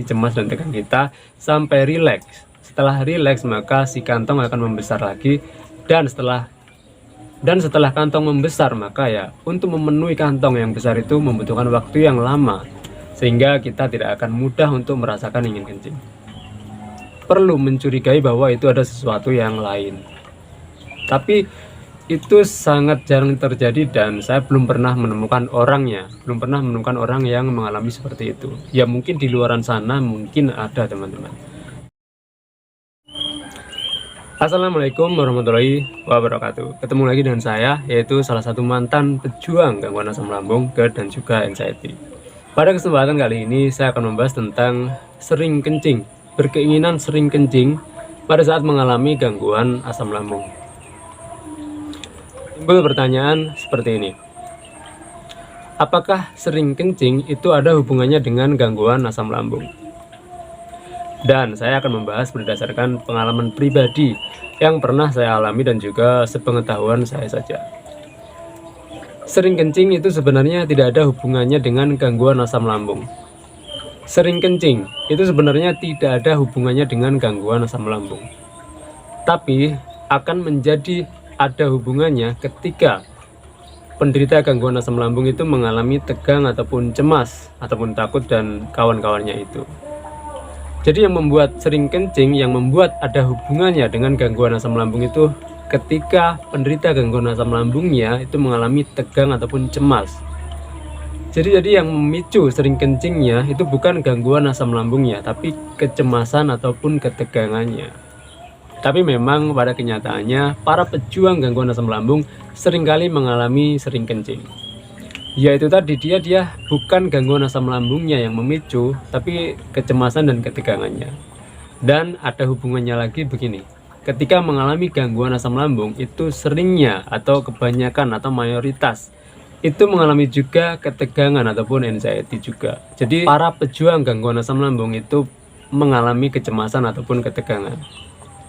cemas dan tegang kita sampai rileks. Setelah rileks maka si kantong akan membesar lagi, dan setelah kantong membesar maka ya untuk memenuhi kantong yang besar itu membutuhkan waktu yang lama, sehingga kita tidak akan mudah untuk merasakan ingin kencing. Perlu mencurigai bahwa itu ada sesuatu yang lain, tapi itu sangat jarang terjadi dan saya belum pernah menemukan orangnya, belum pernah menemukan orang yang mengalami seperti itu. Ya mungkin di luaran sana mungkin ada teman-teman. Assalamualaikum warahmatullahi wabarakatuh. Ketemu lagi dengan saya, yaitu salah satu mantan pejuang gangguan asam lambung, GERD dan juga anxiety. Pada kesempatan kali ini saya akan membahas tentang sering kencing, berkeinginan sering kencing pada saat mengalami gangguan asam lambung. Timbul pertanyaan seperti ini: apakah sering kencing itu ada hubungannya dengan gangguan asam lambung? Dan saya akan membahas berdasarkan pengalaman pribadi yang pernah saya alami dan juga sepengetahuan saya saja. Sering kencing itu sebenarnya tidak ada hubungannya dengan gangguan asam lambung. Sering kencing itu sebenarnya tidak ada hubungannya dengan gangguan asam lambung, tapi akan menjadi ada hubungannya ketika penderita gangguan asam lambung itu mengalami tegang ataupun cemas ataupun takut dan kawan-kawannya itu. Jadi yang membuat sering kencing, yang membuat ada hubungannya dengan gangguan asam lambung itu ketika penderita gangguan asam lambungnya itu mengalami tegang ataupun cemas. Jadi yang memicu sering kencingnya itu bukan gangguan asam lambungnya, tapi kecemasan ataupun ketegangannya. Tapi memang pada kenyataannya para pejuang gangguan asam lambung seringkali mengalami sering kencing. Yaitu tadi dia bukan gangguan asam lambungnya yang memicu, tapi kecemasan dan ketegangannya. Dan ada hubungannya lagi begini: ketika mengalami gangguan asam lambung itu seringnya atau kebanyakan atau mayoritas itu mengalami juga ketegangan ataupun anxiety juga. Jadi para pejuang gangguan asam lambung itu mengalami kecemasan ataupun ketegangan.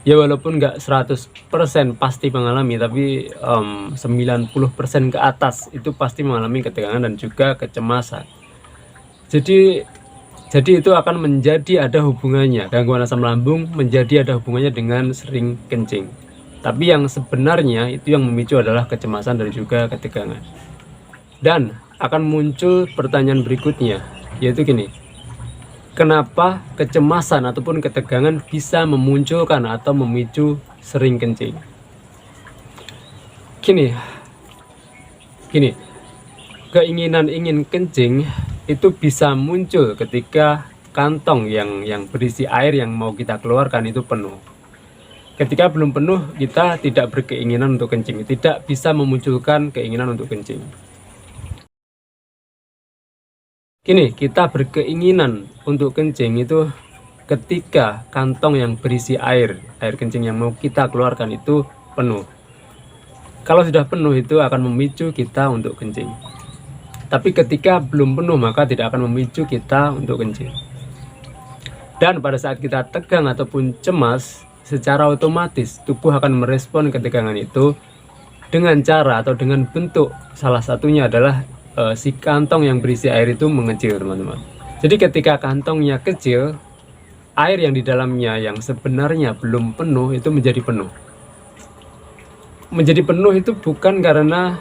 Ya walaupun nggak 100% pasti mengalami, tapi 90% ke atas itu pasti mengalami ketegangan dan juga kecemasan. Jadi itu akan menjadi ada hubungannya, gangguan asam lambung menjadi ada hubungannya dengan sering kencing. Tapi yang sebenarnya itu yang memicu adalah kecemasan dan juga ketegangan. Dan akan muncul pertanyaan berikutnya, yaitu gini: kenapa kecemasan ataupun ketegangan bisa memunculkan atau memicu sering kencing? Gini, keinginan ingin kencing itu bisa muncul ketika kantong yang berisi air yang mau kita keluarkan itu penuh. Ketika belum penuh, kita tidak berkeinginan untuk kencing, tidak bisa memunculkan keinginan untuk kencing. Gini, kita berkeinginan untuk kencing itu ketika kantong yang berisi air kencing yang mau kita keluarkan itu penuh. Kalau sudah penuh itu akan memicu kita untuk kencing. Tapi ketika belum penuh maka tidak akan memicu kita untuk kencing. Dan pada saat kita tegang ataupun cemas, secara otomatis tubuh akan merespon ketegangan itu dengan cara atau dengan bentuk, salah satunya adalah si kantong yang berisi air itu mengecil, teman-teman. Jadi ketika kantongnya kecil, air yang di dalamnya yang sebenarnya belum penuh itu menjadi penuh. Menjadi penuh itu bukan karena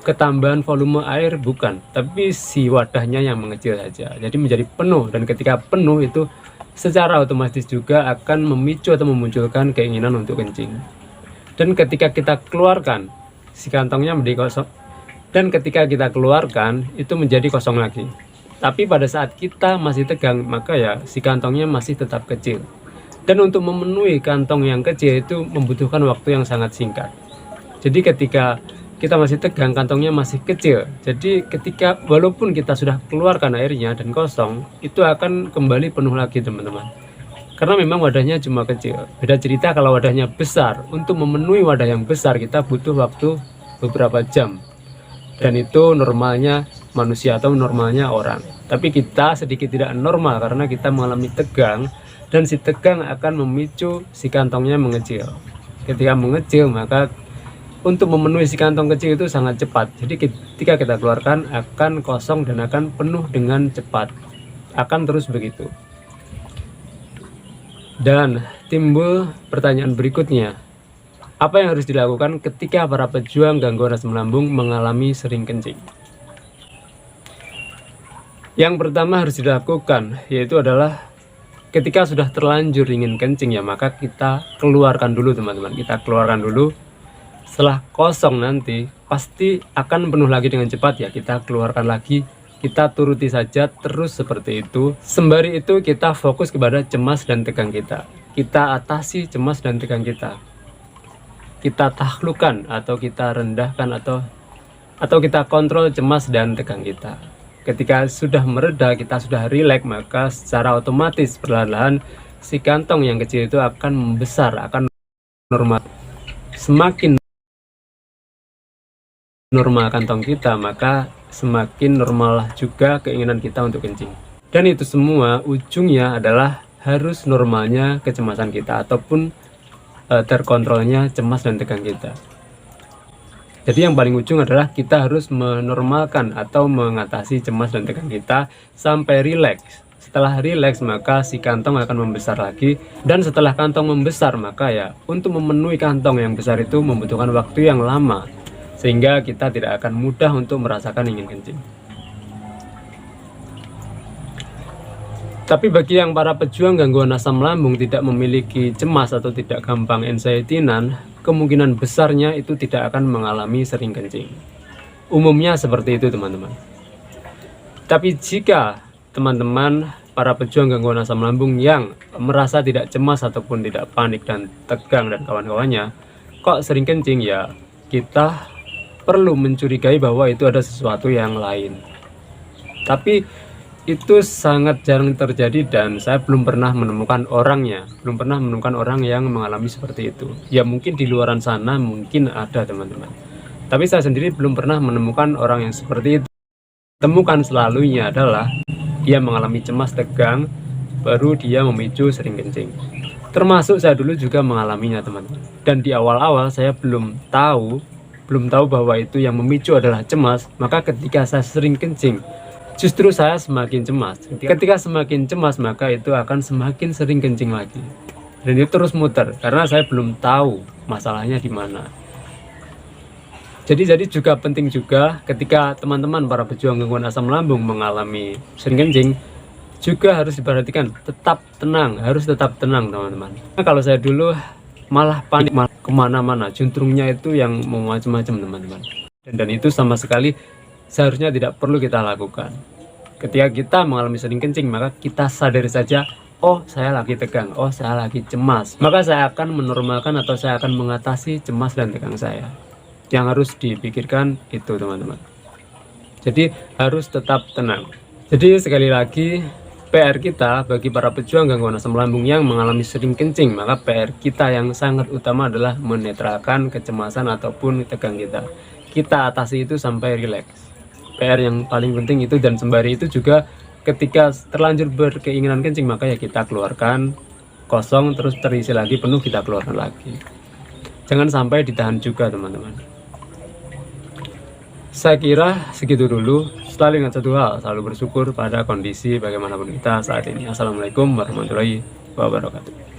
ketambahan volume air, bukan, tapi si wadahnya yang mengecil saja. Jadi menjadi penuh, dan ketika penuh itu secara otomatis juga akan memicu atau memunculkan keinginan untuk kencing. Dan ketika kita keluarkan, si kantongnya menjadi kosong. Dan ketika kita keluarkan itu menjadi kosong lagi. Tapi pada saat kita masih tegang maka ya si kantongnya masih tetap kecil. Dan untuk memenuhi kantong yang kecil itu membutuhkan waktu yang sangat singkat. Jadi ketika kita masih tegang, kantongnya masih kecil. Jadi ketika walaupun kita sudah keluarkan airnya dan kosong, itu akan kembali penuh lagi, teman-teman. Karena memang wadahnya cuma kecil. Beda cerita kalau wadahnya besar. Untuk memenuhi wadah yang besar kita butuh waktu beberapa jam. Dan itu normalnya manusia atau normalnya orang. Tapi kita sedikit tidak normal karena kita mengalami tegang, dan si tegang akan memicu si kantongnya mengecil. Ketika mengecil maka untuk memenuhi si kantong kecil itu sangat cepat. Jadi ketika kita keluarkan akan kosong dan akan penuh dengan cepat. Akan terus begitu. Dan timbul pertanyaan berikutnya, apa yang harus dilakukan ketika para pejuang gangguan asam lambung mengalami sering kencing? Yang pertama harus dilakukan yaitu adalah ketika sudah terlanjur ingin kencing ya, maka kita keluarkan dulu teman-teman. Kita keluarkan dulu. Setelah kosong nanti pasti akan penuh lagi dengan cepat ya. Kita keluarkan lagi. Kita turuti saja terus seperti itu. Sembari itu kita fokus kepada cemas dan tegang kita. Kita atasi cemas dan tegang kita. Kita taklukkan atau kita rendahkan atau kita kontrol cemas dan tegang kita. Ketika sudah mereda, kita sudah rileks, maka secara otomatis perlahan-lahan si kantong yang kecil itu akan membesar, akan normal. Semakin normal kantong kita, maka semakin normal juga keinginan kita untuk kencing. Dan itu semua ujungnya adalah harus normalnya kecemasan kita ataupun terkontrolnya cemas dan tegang kita. Jadi yang paling ujung adalah kita harus menormalkan atau mengatasi cemas dan tegang kita sampai rileks. Setelah rileks maka si kantong akan membesar lagi, dan setelah kantong membesar maka ya untuk memenuhi kantong yang besar itu membutuhkan waktu yang lama, sehingga kita tidak akan mudah untuk merasakan ingin kencing. Tapi bagi yang para pejuang gangguan asam lambung tidak memiliki cemas atau tidak gampang anxiety-nan, kemungkinan besarnya itu tidak akan mengalami sering kencing. Umumnya seperti itu teman-teman. Tapi jika teman-teman para pejuang gangguan asam lambung yang merasa tidak cemas ataupun tidak panik dan tegang dan kawan-kawannya kok sering kencing, ya kita perlu mencurigai bahwa itu ada sesuatu yang lain. Tapi itu sangat jarang terjadi dan saya belum pernah menemukan orangnya, belum pernah menemukan orang yang mengalami seperti itu. Ya mungkin di luaran sana mungkin ada teman-teman, tapi saya sendiri belum pernah menemukan orang yang seperti itu. Temukan selalunya adalah dia mengalami cemas tegang, baru dia memicu sering kencing. Termasuk saya dulu juga mengalaminya teman-teman. Dan di awal-awal saya belum tahu bahwa itu yang memicu adalah cemas. Maka ketika saya sering kencing, justru saya semakin cemas. Ketika semakin cemas, maka itu akan semakin sering kencing lagi. Dan itu terus muter, karena saya belum tahu masalahnya di mana. Jadi juga penting juga ketika teman-teman para pejuang gangguan asam lambung mengalami sering kencing, juga harus diperhatikan, tetap tenang, harus tetap tenang teman-teman. Nah, kalau saya dulu malah panik, malah kemana-mana, juntrungnya itu yang mau macam-macam teman-teman. Dan itu sama sekali seharusnya tidak perlu kita lakukan. Ketika kita mengalami sering kencing, maka kita sadari saja, oh saya lagi tegang, oh saya lagi cemas. Maka saya akan menormalkan atau saya akan mengatasi cemas dan tegang saya. Yang harus dipikirkan itu teman-teman. Jadi harus tetap tenang. Jadi sekali lagi, PR kita bagi para pejuang gangguan asam lambung yang mengalami sering kencing, maka PR kita yang sangat utama adalah menetralkan kecemasan ataupun tegang kita. Kita atasi itu sampai rileks. PR yang paling penting itu, dan sembari itu juga ketika terlanjur berkeinginan kencing, maka ya kita keluarkan, kosong terus terisi lagi penuh, kita keluarkan lagi. Jangan sampai ditahan juga teman-teman. Saya kira segitu dulu. Selalu ingat satu hal, selalu bersyukur pada kondisi bagaimanapun kita saat ini. Assalamualaikum warahmatullahi wabarakatuh.